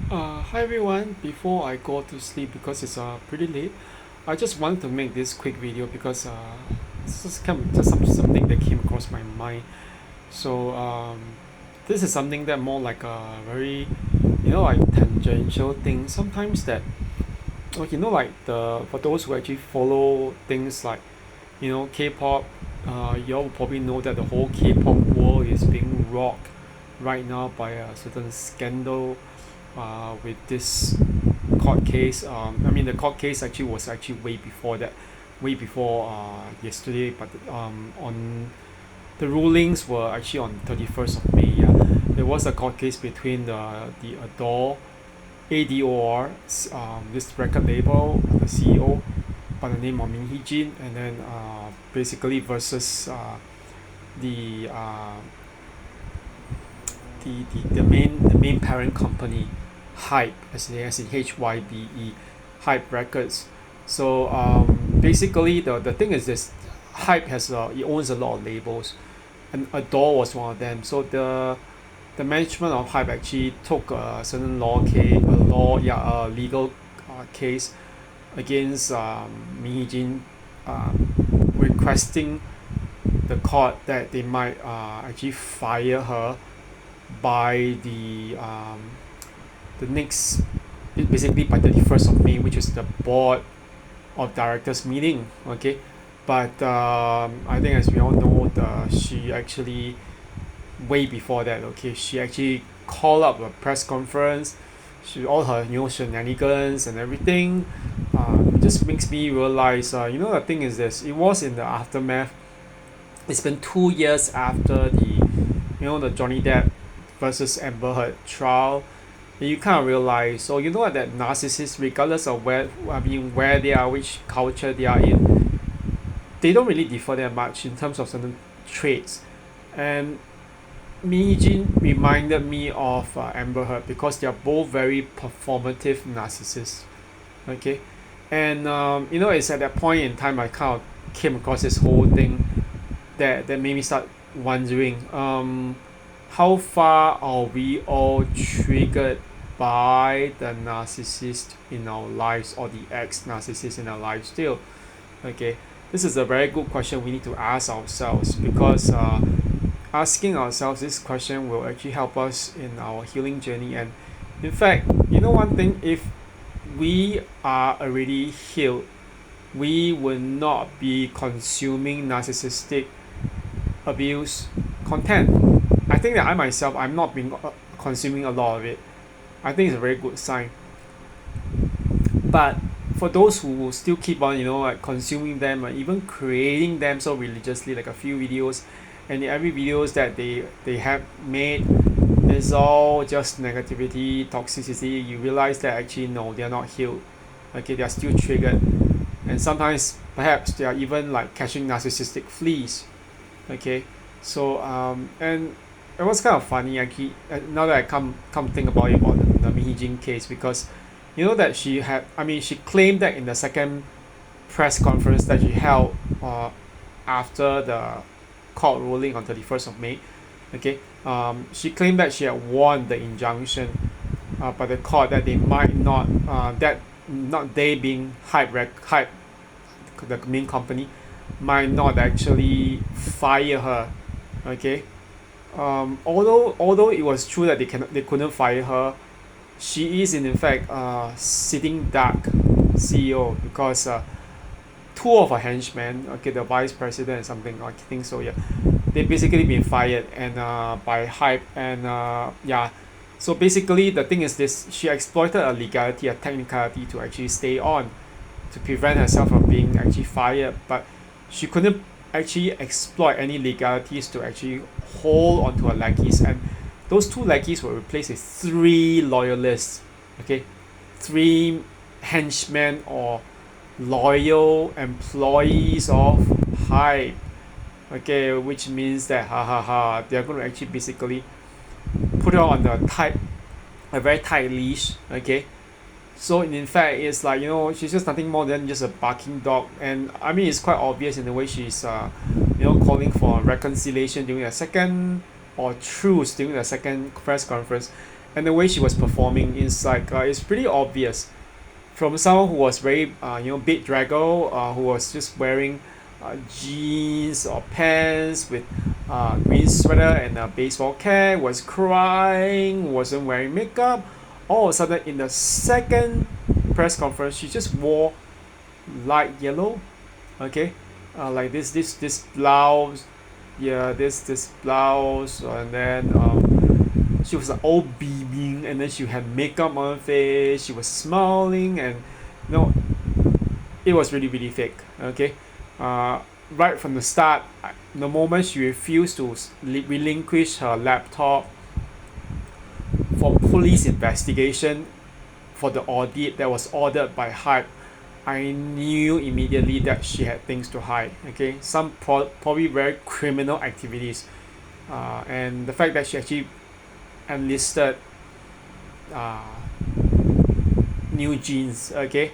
Hi everyone. Before I go to sleep because it's pretty late, I just wanted to make this quick video because it's just something that came across my mind. So this is something that more like a very like tangential thing. Sometimes that like the for those who actually follow things like K-pop, you all will probably know that the whole K-pop world is being rocked right now by a certain scandal with this court case. I mean, the court case actually was actually way before that, way before yesterday. But on the rulings were actually on 31st of May. Yeah, there was a court case between the ADOR, this record label, the CEO by the name of Min Hee Jin, and then basically versus the, uh, the main parent company, HYBE, as in HYBE, HYBE Records. So basically, the thing is this: HYBE it owns a lot of labels, and Adore was one of them. So the management of HYBE actually took a certain legal case against Min Hee Jin, requesting the court that they might actually fire her by the next, basically by 31st of May, which is the board of directors meeting. Okay, but I think as we all know, she actually way before that. Okay, she actually called up a press conference. She all her shenanigans and everything. Just makes me realize. The thing is this. It was in the aftermath. It's been 2 years after the Johnny Depp versus Amber Heard trial. And you kind of realize, so you know what, that narcissists, regardless of where they are, which culture they are in, they don't really differ that much in terms of certain traits. And Mi Jin reminded me of Amber Heard because they are both very performative narcissists. Okay, and it's at that point in time I kind of came across this whole thing that made me start wondering, how far are we all triggered by the narcissist in our lives, or the ex-narcissist in our lives still. Okay, this is a very good question we need to ask ourselves, because asking ourselves this question will actually help us in our healing journey. And in fact, one thing, if we are already healed, we will not be consuming narcissistic abuse content. I think that I myself, I'm not being consuming a lot of it. I think it's a very good sign. But for those who still keep on, like consuming them, or even creating them so religiously, like a few videos, and every videos that they have made is all just negativity, toxicity, you realize that actually no, they are not healed. Okay, they are still triggered, and sometimes perhaps they are even like catching narcissistic fleas. Okay, so and it was kind of funny actually, now that I come think about it, about the Min Hee Jin case, because that she claimed that in the second press conference that she held after the court ruling on 31st of May. Okay, she claimed that she had won the injunction by the court, that they might not, that not they being hype, the main company, might not actually fire her. Okay, although it was true that they couldn't fire her, she is in fact sitting duck CEO, because two of her henchmen, okay, the vice president and something, I think so, yeah, they basically been fired, and by hype, and yeah. So basically the thing is this: she exploited a legality, a technicality, to actually stay on, to prevent herself from being actually fired, but she couldn't actually exploit any legalities to actually hold onto her lackeys, and those two lackeys were replaced with three loyalists. Okay, three henchmen, or loyal employees of Hype. Okay, which means that they're going to actually basically put her on a very tight leash. Okay, so in fact, it's like, she's just nothing more than just a barking dog. And I mean, it's quite obvious in the way she's calling for reconciliation during a second, or truce during the second press conference. and the way she was performing is like it's pretty obvious from someone who was very big draggle, who was just wearing jeans or pants with green sweater and a baseball cap, was crying, wasn't wearing makeup. All of a sudden, in the second press conference, she just wore light yellow, okay, like this blouse, yeah, this blouse, and then she was all beaming, and then she had makeup on her face. She was smiling, and no, it was really really fake. Okay, right from the start, the moment she refused to relinquish her laptop for police investigation for the audit that was ordered by HYBE, I knew immediately that she had things to hide. Okay, some probably very criminal activities, and the fact that she actually enlisted uh, New Jeans, okay,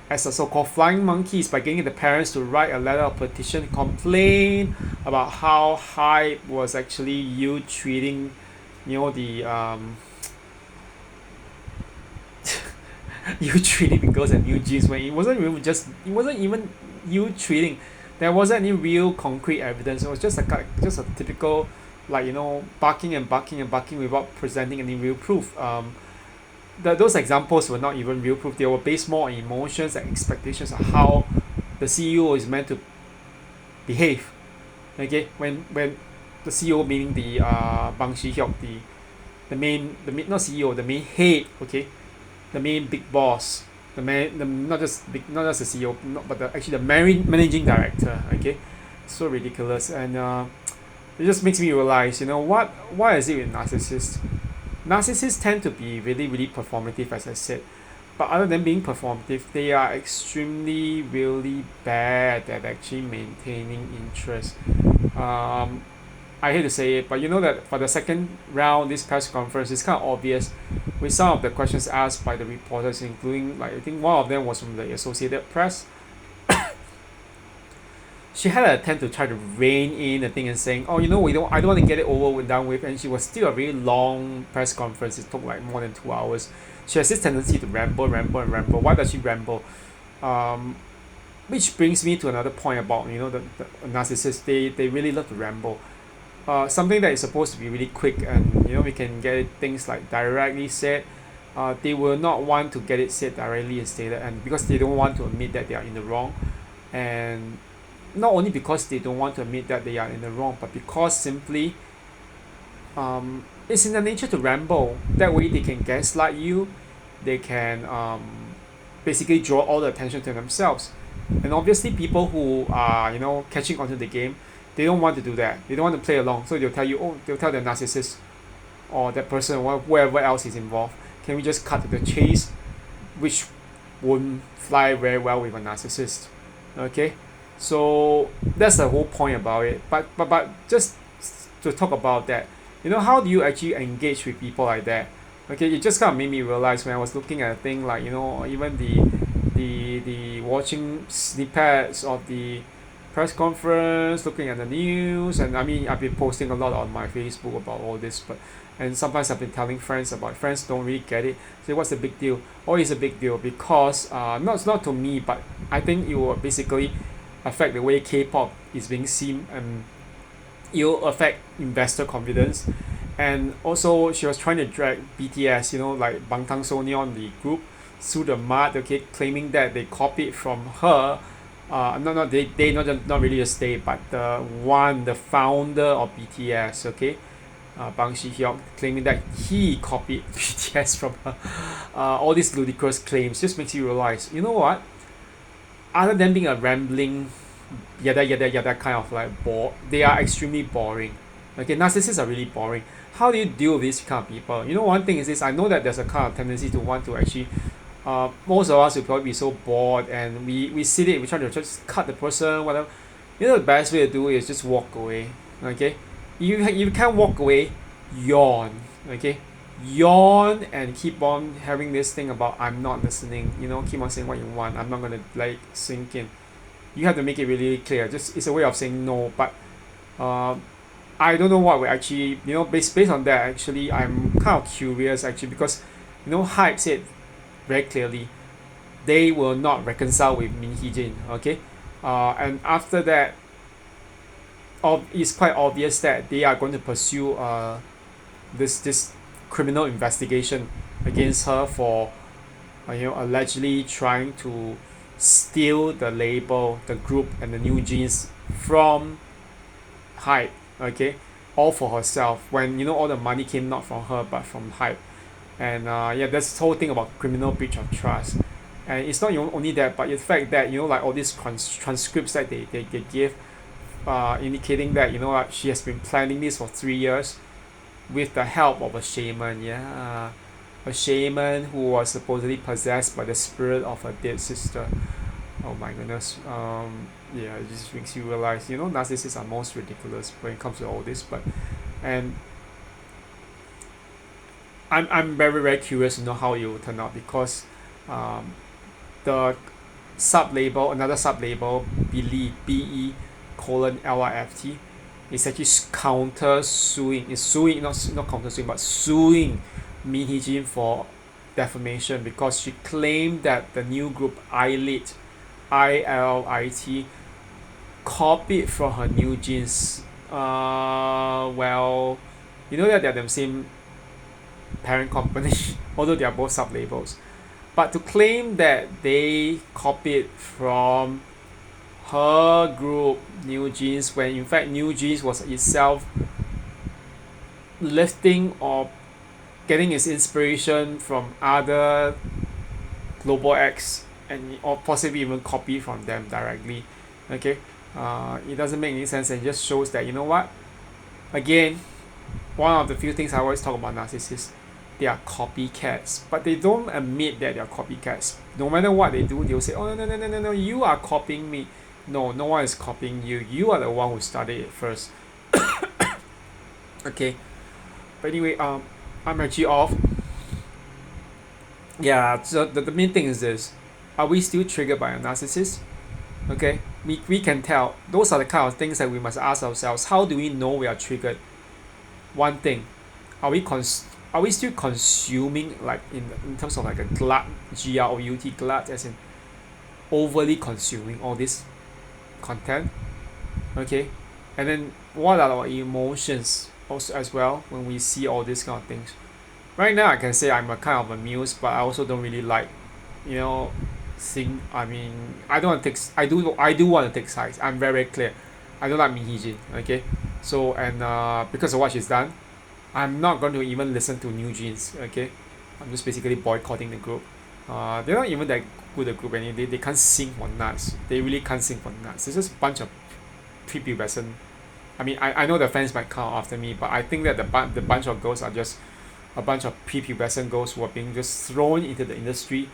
as a so-called flying monkeys by getting the parents to write a letter of petition complain about how HYBE was actually you treating, the you treating the girls at New Jeans when it wasn't even you treating. There wasn't any real concrete evidence. It was just a typical barking and barking and barking without presenting any real proof. Those examples were not even real proof. They were based more on emotions and expectations of how the CEO is meant to behave. Okay, when the CEO, meaning the Bang Shi-hyuk, the main not CEO, the main head, okay, the main big boss, not just the CEO, but actually the managing director. Okay, so ridiculous, and it just makes me realize, why is it with narcissists? Narcissists tend to be really really performative, as I said, but other than being performative, they are extremely really bad at actually maintaining interest. Um, I hate to say it, but you know that for the second round, this press conference, it's kind of obvious with some of the questions asked by the reporters, including, like, I think one of them was from the Associated Press. She had an attempt to try to rein in the thing and saying, "Oh, I don't want to get it over and done with." And she was still a very long press conference. It took like more than 2 hours. She has this tendency to ramble, ramble, and ramble. Why does she ramble? Um, which brings me to another point about the narcissists. They really love to ramble. Something that is supposed to be really quick, and we can get things like directly said. They will not want to get it said directly and stated, and because they don't want to admit that they are in the wrong, and not only because they don't want to admit that they are in the wrong, but because simply it's in their nature to ramble. That way they can gaslight you, they can basically draw all the attention to themselves. And obviously people who are catching onto the game, they don't want to do that. They don't want to play along. So they'll tell the narcissist or that person or whoever else is involved, can we just cut to the chase, which won't fly very well with a narcissist. Okay, so that's the whole point about it. But just to talk about that, how do you actually engage with people like that? Okay, it just kind of made me realize when I was looking at a thing like even the watching snippets of the press conference, looking at the news, and I mean I've been posting a lot on my Facebook about all this, and sometimes I've been telling friends about. Friends don't really get it. Say, what's the big deal? Oh, it's a big deal because not to me, but I think it will basically affect the way K-pop is being seen, and it will affect investor confidence. And also she was trying to drag BTS, like Bangtan Sonyeon, the group, through the mud, okay, claiming that they copied from her. They not really just they, but the founder of BTS, okay, Bang Shi-hyuk, claiming that he copied BTS from her. All these ludicrous claims just makes you realize, you know what? Other than being a rambling, yada yada yada kind of like bore, they are extremely boring. Okay, narcissists are really boring. How do you deal with these kind of people? One thing is this: I know that there's a kind of tendency to want to actually. Most of us will probably be so bored, and we sit it. We try to just cut the person, whatever. The best way to do is just walk away. Okay, if you can't walk away, yawn. Okay, yawn and keep on having this thing about I'm not listening. Keep on saying what you want. I'm not gonna sink in. You have to make it really clear. Just it's a way of saying no. But I don't know what we actually based on that. Actually, I'm kind of curious actually, because HYBE said very clearly they will not reconcile with Min Hee Jin. Okay, and after that, it's quite obvious that they are going to pursue this criminal investigation against her for allegedly trying to steal the label, the group, and the new jeans from HYBE. Okay, all for herself, when all the money came not from her but from HYBE. And yeah, that's this whole thing about criminal breach of trust. And it's not only that, but the fact that like all these transcripts that they give, indicating that she has been planning this for 3 years with the help of a shaman. Yeah, a shaman who was supposedly possessed by the spirit of her dead sister. Oh my goodness. Yeah, it just makes you realize narcissists are most ridiculous when it comes to all this. But and I'm very very curious to know how it will turn out, because the another sub label, BE colon LIFT, is actually counter suing. Is suing, not counter suing, but suing Min Hee Jin for defamation, because she claimed that the new group ILIT, ILIT, copied from her new jeans. Well, that they're the same parent company, although they are both sub labels. But to claim that they copied from her group New Jeans, when in fact New Jeans was itself lifting or getting its inspiration from other global acts, and or possibly even copy from them directly. Okay, it doesn't make any sense, and it just shows that what, again, one of the few things I always talk about narcissists, they are copycats, but they don't admit that they are copycats. No matter what they do, they'll say, oh no, you are copying me. No one is copying you. You are the one who started it first. Okay, but anyway, I'm actually off. Yeah, so the main thing is this: are we still triggered by a narcissist? Okay, we can tell. Those are the kind of things that we must ask ourselves. How do we know we are triggered? One thing, are we still consuming, like in terms of like a glut, GROUT, glut, as in overly consuming all this content? Okay, and then what are our emotions also as well when we see all these kind of things? Right now I can say I'm a kind of amused, but I also don't really like I mean, I don't want to take I do want to take sides. I'm very clear. I don't like Min Hee Jin. Okay, so and because of what she's done, I'm not going to even listen to New Jeans. Okay, I'm just basically boycotting the group. They're not even that good a group, and they can't sing for nuts. They really can't sing for nuts. It's just a bunch of prepubescent. I mean, I know the fans might come after me, but I think that the bunch of girls are just a bunch of prepubescent girls who are being just thrown into the industry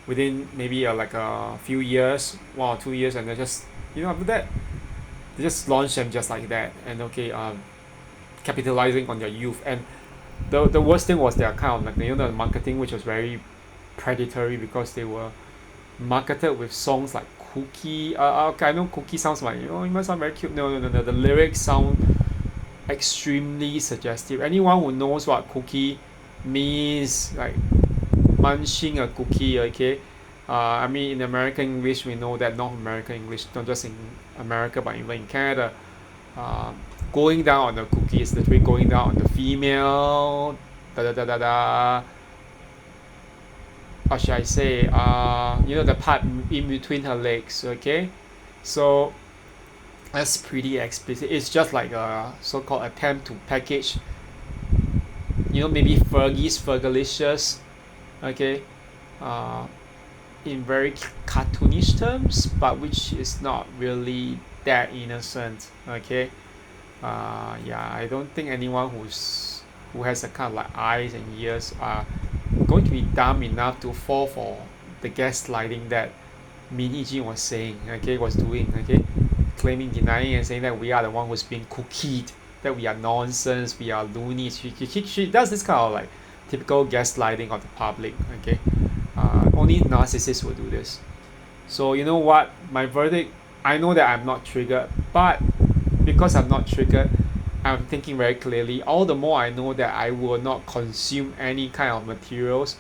within maybe like a few years, 1 or 2 years, and they're just after that they just launch them just like that, and capitalizing on their youth. And the worst thing was their kind of like the marketing, which was very predatory, because they were marketed with songs like Cookie. Okay, I know Cookie sounds like it must sound very cute. No, the lyrics sound extremely suggestive. Anyone who knows what cookie means, like munching a cookie, okay, I mean, in American English we know that, North American English, not just in America but even in Canada, going down on the cookie is literally going down on the female or should I say the part in between her legs. Okay, so that's pretty explicit. It's just like a so-called attempt to package maybe Fergalicious, okay, in very cartoonish terms, but which is not really that innocent. Okay, yeah, I don't think anyone who has a kind of like eyes and ears are going to be dumb enough to fall for the gaslighting that Min Hee Jin was saying, okay, was doing, okay, claiming, denying, and saying that we are the one who's being cookied, that we are nonsense, we are loonies. She does this kind of like typical gaslighting of the public. Okay, only narcissists will do this. So you know what? My verdict, I know that I'm not triggered, but because I'm not triggered, I'm thinking very clearly. All the more I know that I will not consume any kind of materials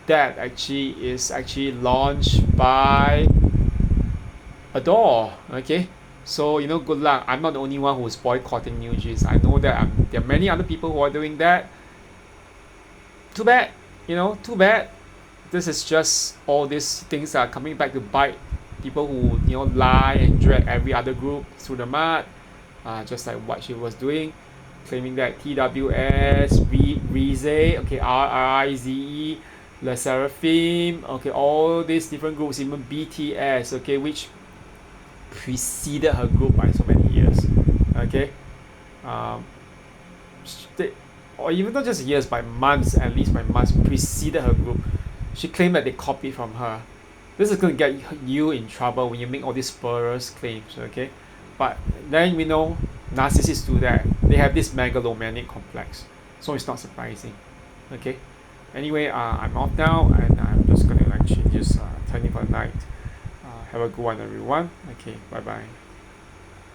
that actually is actually launched by a door. Okay, so good luck. I'm not the only one who's boycotting new jeans. I know that there are many other people who are doing that. Too bad, too bad. This is just all these things are coming back to bite people who lie and drag every other group through the mud, just like what she was doing, claiming that TWS, Rize, okay, RIZE, Le Seraphim, okay, all these different groups, even BTS, okay, which preceded her group by so many years, okay, um, they, or even not just years, by months, at least by months preceded her group. She claimed that they copied from her. This is going to get you in trouble when you make all these spurious claims, okay? But then we know narcissists do that. They have this megalomaniac complex, so it's not surprising, okay? Anyway, I'm off now, and I'm just going to actually just turn in for the night. Have a good one, everyone. Okay, bye bye.